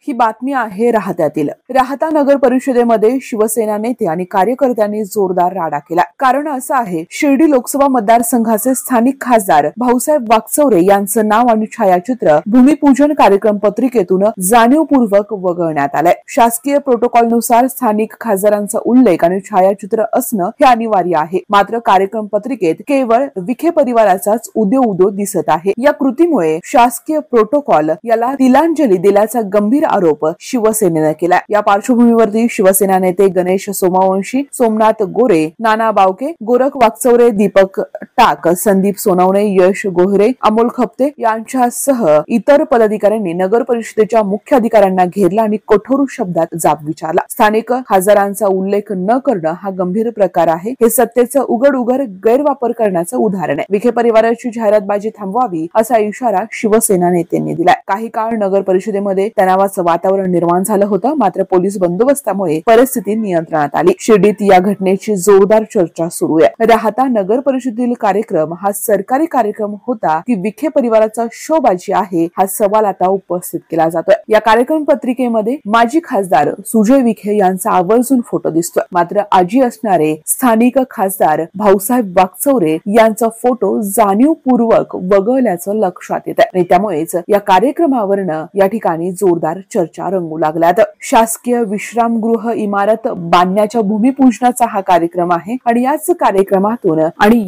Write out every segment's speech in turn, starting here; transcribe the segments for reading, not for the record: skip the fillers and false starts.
ही बातमी आहे राहत्यातील। राहता नगर परिषदेमध्ये शिवसेना नेते आणि कार्यकर्त्यांनी जोरदार राडा केला। कारण असं आहे, शिर्डी लोकसभा मतदारसंघाचे स्थानिक खासदार भाऊसाहेब वागचौरे यांचं नाव आणि छायाचित्र भूमिपूजन कार्यक्रम पत्रिकेतून जाणीवपूर्वक वगळण्यात आलंय। शासकीय प्रोटोकॉलनुसार स्थानिक खासदारांचा उल्लेख आणि छायाचित्र असणं हे अनिवार्य आहे, मात्र कार्यक्रम पत्रिकेत केवळ विखे परिवाराचाच उदो दिसत आहे। या कृतीमुळे शासकीय प्रोटोकॉल याला तिलांजली दिल्याचा गंभीर आरोप शिवसेनेने केला। या पार्श्वभूमीवरती शिवसेना नेते गणेश सोमवंशी, सोमनाथ गोरे, नाना बावके, गोरख वागचौरे, दीपक टाक, संदीप सोनवणे, यश गोहरे, अमोल खपते यांच्यासह इतर पदाधिकाऱ्यांनी नगर परिषदेच्या मुख्य अधिकाऱ्यांना घेरला आणि कठोर शब्दात जाब विचारला। स्थानिक खासदारांचा उल्लेख न करणं हा गंभीर प्रकार आहे। हे सत्तेचं उघड गैरवापर करण्याचं उदाहरण आहे। विखे परिवाराची जाहिरातबाजी थांबवावी असा इशारा शिवसेना नेत्यांनी दिलाय। काही काळ नगर परिषदेमध्ये तणावाचं वातावरण निर्माण झालं होतं, मात्र पोलीस बंदोबस्तामुळे परिस्थिती नियंत्रणात आली। शिर्डीत या घटनेची जोरदार चर्चा सुरू आहे। राहता नगर परिषदेतील कार्यक्रम हा सरकारी कार्यक्रम होता की विखे परिवाराचा शोबाजी आहे, हा सवाल आता उपस्थित केला जातोय। या कार्यक्रम पत्रिकेमध्ये माजी खासदार सुजय विखे यांचा आवर्जून फोटो दिसतोय, मात्र आजी असणारे स्थानिक खासदार भाऊसाहेब वागचौरे यांचा फोटो जाणीवपूर्वक वगळल्याचं लक्षात येत आहे आणि त्यामुळेच या कार्यक्रमावरनं या ठिकाणी जोरदार चर्चा रंगू लागल्यात। शासकीय विश्रामगृह इमारत बांधण्याच्या भूमिपूजनाचा हा कार्यक्रम आहे आणि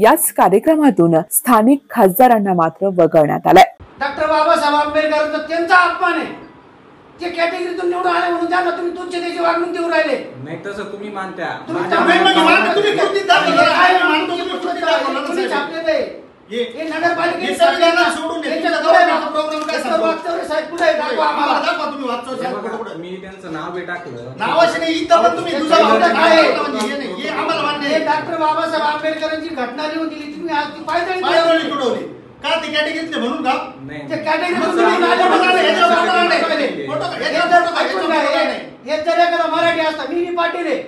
याच कार्यक्रमातून स्थानिक खासदारांना मात्र वगळण्यात आलाय। डॉक्टर बाबासाहेब आंबेडकरांचा त्यांचा अपमान आहे। जे कॅटेगरीतून निवडून आले म्हणून त्यांना तुम्ही तुच्छतेची वागणूक देऊ राहिले। नाही तसं तुम्ही मानता। तुम्ही हे नगरपालिकेचे सोडून मी त्यांचं नाव बी टाकलं। नावाशी नाही, इथं पण तुम्ही हे आम्हाला मान्य आहे। डॉक्टर बाबासाहेब आंबेडकरांची घटना लिहून दिली, तुम्ही आज ती पायदळी तुडवली का? ते कॅटेगरीतले म्हणून का? ते कॅटेगरीतून हे जर एखादा मराठी असता, मी पाटील आहे।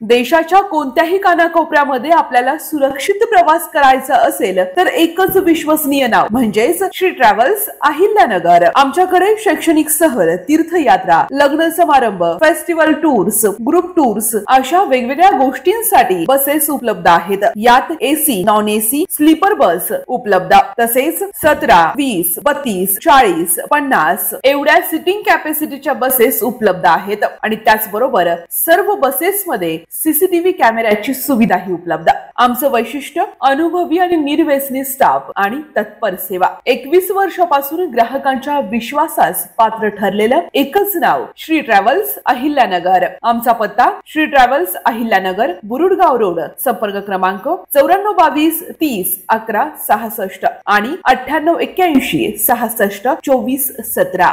देशाच्या कोणत्याही कानाकोपऱ्यामध्ये आपल्याला सुरक्षित प्रवास करायचा असेल तर एकच विश्वसनीय नाव म्हणजेच श्री ट्रॅव्हल्स अहिल्यानगर। आमच्याकडे शैक्षणिक सहल, तीर्थयात्रा, लग्न समारंभ, फेस्टिवल टूर्स, ग्रुप टूर्स अशा वेगवेगळ्या गोष्टींसाठी बसेस उपलब्ध आहेत। यात AC, non AC, sleeper bus उपलब्ध, तसेच 17, 20, 32, 40, 50 एवढ्या सिटिंग कॅपॅसिटीच्या बसेस उपलब्ध आहेत आणि त्याचबरोबर सर्व बसेसमध्ये सीसीटीव्ही कॅमेऱ्याची सुविधाही उपलब्ध। आमचं वैशिष्ट्य अनुभवी आणि निर्व्यसनी स्टाफ आणि तत्पर सेवा। 21 वर्षापासून ग्राहकांच्या विश्वासास पात्र ठरलेलं एकच नाव श्री ट्रॅव्हल्स अहिल्यानगर। आमचा पत्ता श्री ट्रॅव्हल्स अहिल्यानगर, बुरुडगाव रोड, संपर्क क्रमांक 9422 30 11 66 आणि 9881 66 24 17।